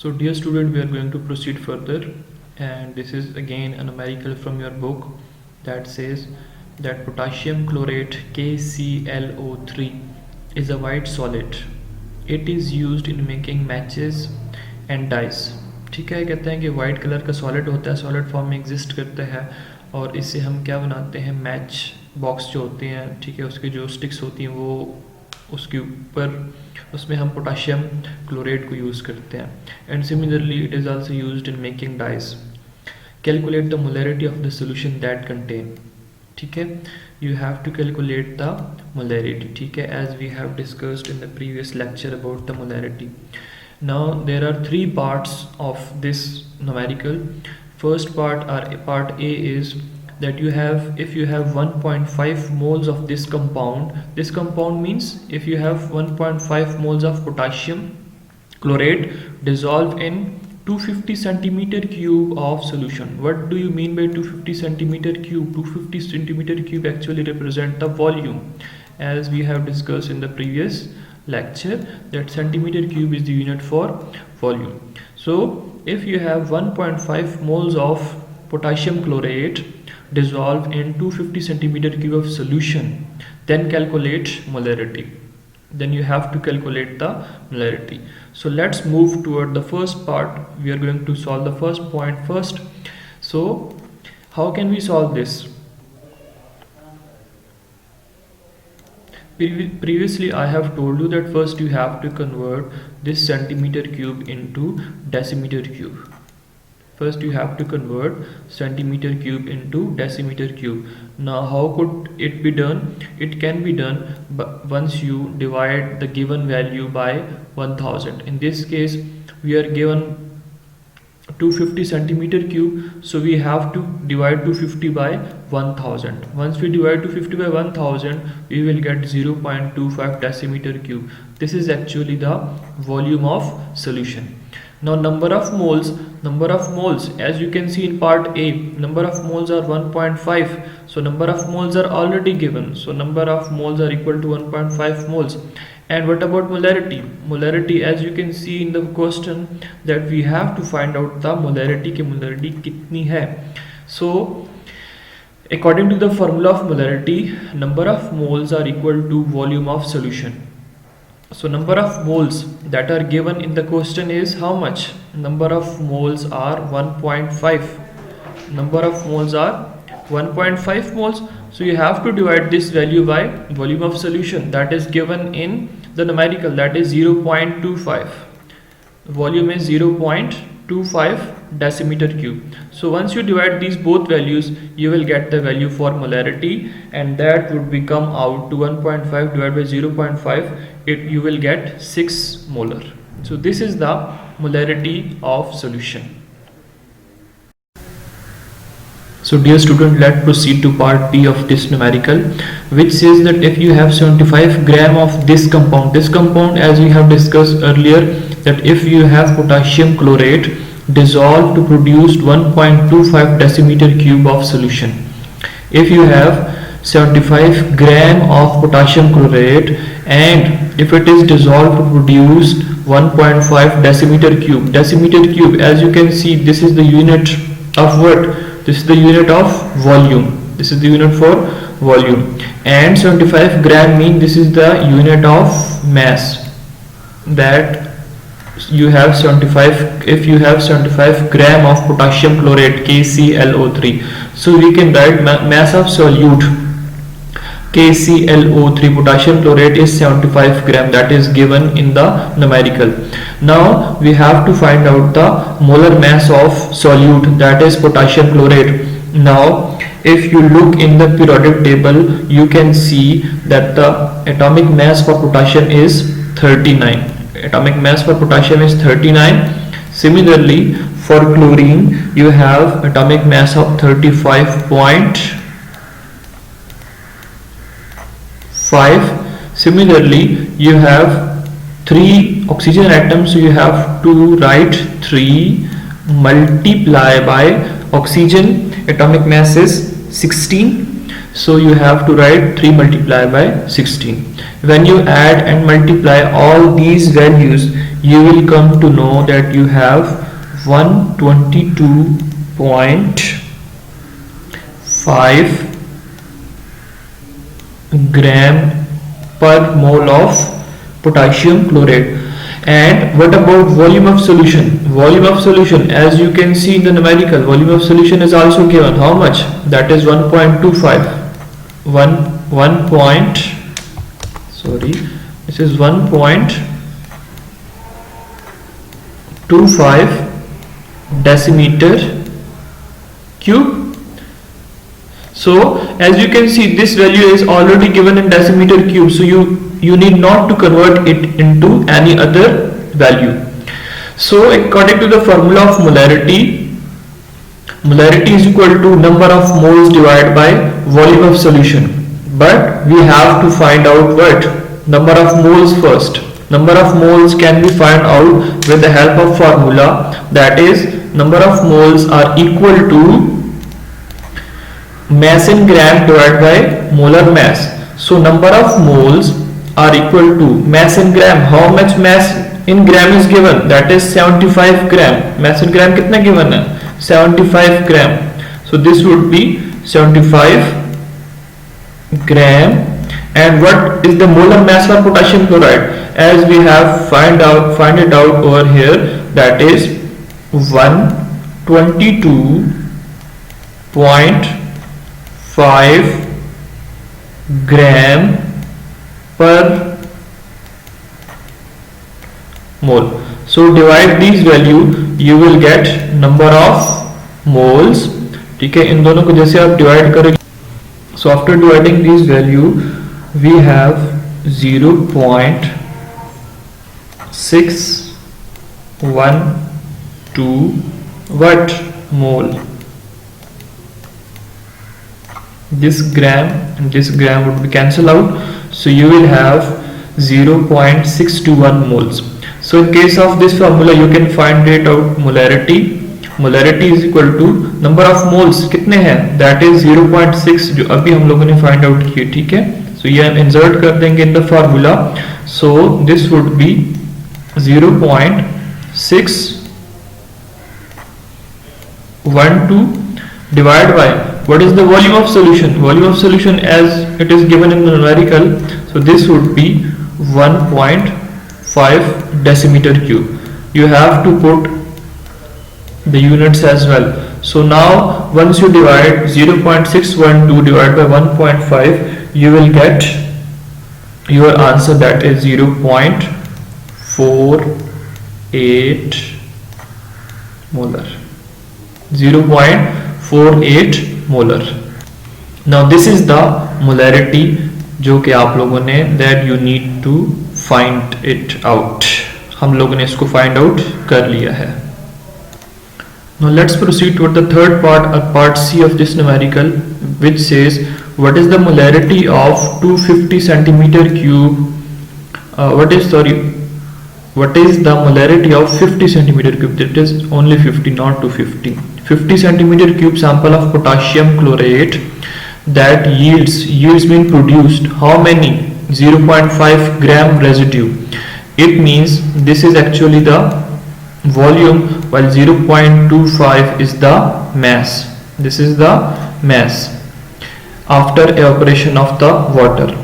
So dear student, we are going to proceed further, and this is again a numerical from your book that says that potassium chlorate KClO3 is a white solid. It is used in making matches and dyes. ठीक है, कहते हैं कि white colour का solid होता है, solid form में exist करता है और इससे हम क्या बनाते हैं, मैच बॉक्स जो होते हैं, ठीक है, उसकी जो स्टिक्स होती हैं वो उसके ऊपर उसमें हम पोटाशियम क्लोराइड को यूज़ करते हैं. And similarly it is also used in making dyes. Calculate the molarity of the solution that contain. ठीक है, you have to calculate the molarity. ठीक है, as we have discussed in the previous lecture about the molarity. Now there are three parts of this numerical. First part A is that you have, if you have 1.5 moles of this compound means if you have 1.5 moles of potassium chlorate dissolved in 250 centimeter cube of solution. What do you mean by 250 centimeter cube? 250 centimeter cube actually represent the volume, as we have discussed in the previous lecture that centimeter cube is the unit for volume. So if you have 1.5 moles of potassium chlorate dissolved in 250 centimeter cube of solution, then calculate molarity. Then you have to calculate the molarity. So let's move toward the first part. We are going to solve the first point first. So how can we solve this? Previously I have told you that first you have to convert this centimeter cube into decimeter cube. First you have to convert centimeter cube into decimeter cube. Now how could it be done? It can be done but once you divide the given value by 1000. In this case we are given 250 centimeter cube, so we have to divide 250 by 1000. Once we divide 250 by 1000 we will get 0.25 decimeter cube. This is actually the volume of solution. Now number of moles, as you can see in part A, number of moles are 1.5. so number of moles are already given, so number of moles are equal to 1.5 moles. And what about molarity? As you can see in the question that we have to find out the molarity ki molarity kitni hai. So according to the formula of molarity, number of moles are equal to volume of solution. So number of moles that are given in the question is how much? Number of moles are 1.5. Number of moles are 1.5 moles. So you have to divide this value by volume of solution that is given in the numerical, that is 0.25. Volume is 0.25 decimeter cube. So once you divide these both values you will get the value for molarity, and that would become out to 1.5 divided by 0.5. You will get 6 molar. So this is the molarity of solution. So dear student, let's proceed to part B of this numerical, which says that if you have 75 gram of this compound, as we have discussed earlier, that if you have potassium chlorate dissolved to produce 1.25 decimeter cube of solution, if you have 75 gram of potassium chlorate and if it is dissolved to produce 1.5 decimeter cube, as you can see, this is the unit of what? This is the unit of volume. This is the unit for volume. And 75 gram mean this is the unit of mass, that you have 75, if you have 75 gram of potassium chlorate KClO3, so we can write mass of solute KClO3 potassium chlorate is 75 gram, that is given in the numerical. Now we have to find out the molar mass of solute, that is potassium chlorate. Now if you look in the periodic table you can see that the atomic mass for potassium is 39. Atomic mass for potassium is 39. Similarly for chlorine you have atomic mass of 35.5. Similarly you have 3 oxygen atoms, so you have to write 3 multiply by oxygen atomic mass is 16, so you have to write 3 multiply by 16. When you add and multiply all these values you will come to know that you have 122.5 gram per mole of potassium chlorate. And what about volume of solution? Volume of solution, as you can see in the numerical, volume of solution is also given. How much? That is 1.25. This is 1.25 decimeter cube. So as you can see, this value is already given in decimeter cube, so you need not to convert it into any other value. So according to the formula of molarity is equal to number of moles divided by volume of solution. But we have to find out what? Number of moles first. Number of moles can be found out with the help of formula, that is number of moles are equal to mass in gram divided by molar mass. So number of moles are equal to mass in gram. How much mass in gram is given? That is 75 gram. Mass in gram कितना given है? 75 gram. So this would be 75 gram. And what is the molar mass for potassium chloride? As we have find it out over here, that is 122.5 gram per mole. So divide these value, you will get number of moles. ठीक है, इन दोनों को जैसे आप divide करेंगे, so after dividing these value we have 0.612 what mole. This gram and this gram would be cancelled out, so you will have 0.621 moles. So in case of this formula you can find it out molarity. Molarity is equal to number of moles कितने हैं, that is 0.6 जो अभी हम लोगों ने find out किए. ठीक है, so ये हम insert कर देंगे in the formula. So this would be 0.612 divided by what is the volume of solution. Volume of solution as it is given in the numerical, so this would be 1.5 decimeter cube. You have to put the units as well. So now once you divide 0.612 divided by 1.5, you will get your answer, that is 0.48 molar. 0.48 molar. Now this is the molarity जो कि आप लोगों ने that you need to find it out. हम लोगों ने इसको find out कर लिया है. Now let's proceed toward the third part, or part C of this numerical, which says what is the molarity of 250 centimeter cube. What is the molarity of 50 centimeter cube? That is only 50, not 250. 50 centimeter cube sample of potassium chlorate that yields being produced how many? 0.5 gram residue. It means this is actually the volume, while 0.25 is the mass. This is the mass after evaporation of the water.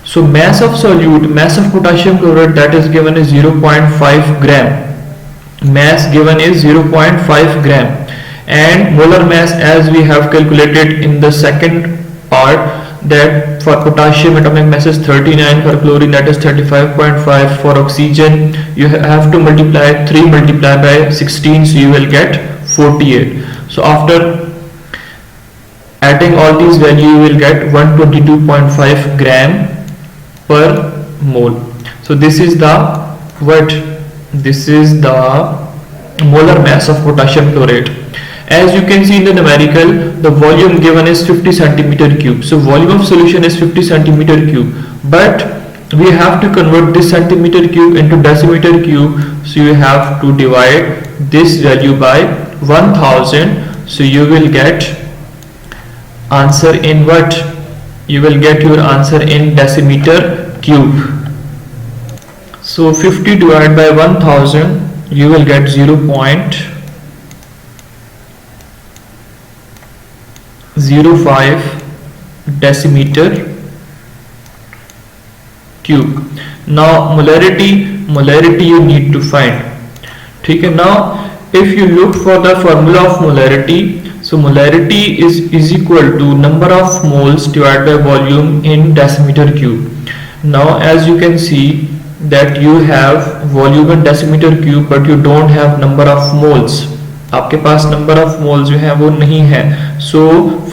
So mass of solute, mass of potassium chloride, that is given is 0.5 gram. Mass given is 0.5 gram, and molar mass as we have calculated in the second part, that for potassium atomic mass is 39, for chlorine that is 35.5, for oxygen you have to multiply 3 multiplied by 16, so you will get 48. So after adding all these values you will get 122.5 gram per mole. So this is the molar mass of potassium chlorate. As you can see in the numerical, the volume given is 50 centimeter cube. So volume of solution is 50 centimeter cube, but we have to convert this centimeter cube into decimeter cube. So you have to divide this value by 1000. So you will get answer in what? You will get your answer in decimeter cube. So 50 divided by 1000, you will get 0.05 decimeter cube. Now molarity you need to find. ठीक है. Now if you look for the formula of molarity, so molarity is equal to number of moles divided by volume in decimeter cube. Now as you can see that you have volume in decimeter cube but you don't have number of moles. आपके पास number of moles जो है वो नहीं है. So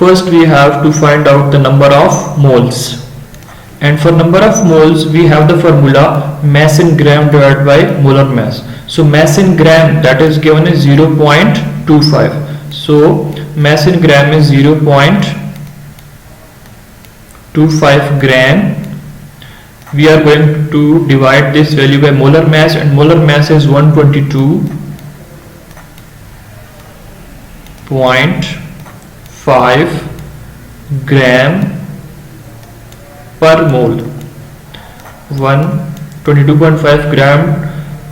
first we have to find out the number of moles. And for number of moles we have the formula mass in gram divided by molar mass. So mass in gram, that is given as 0.25. So mass in gram is 0.25 gram. We are going to divide this value by molar mass, and molar mass is 122.5 gram per mole. 122.5 gram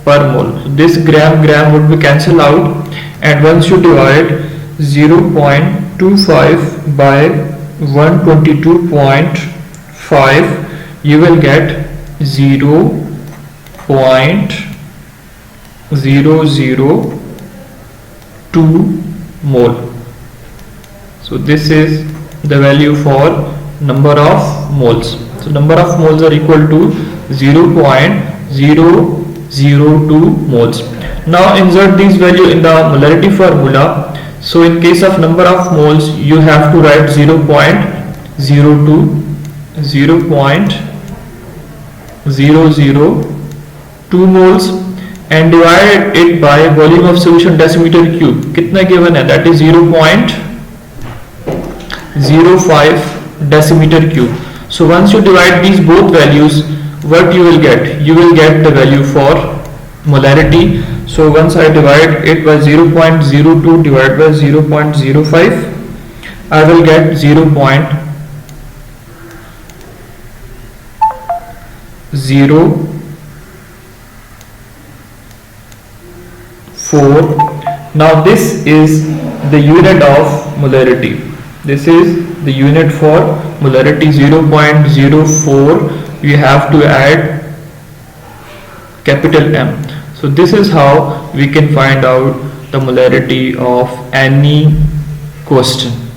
per mole. So this gram would be cancelled out, and once you divide 0.25 by 122.5, you will get 0.002 mole. So this is the value for number of moles. So number of moles are equal to 0.002 moles. Now insert this value in the molarity formula. So in case of number of moles, you have to write 0.002 moles and divide it by volume of solution decimeter cube. कितना given है? That is 0.05 decimeter cube. So once you divide these both values, what you will get? You will get the value for molarity. So once I divide it by 0.02 divided by 0.05, I will get 0.04. Now this is the unit of molarity. This is the unit for molarity. 0.04, you have to add capital M. So this is how we can find out the molarity of any question.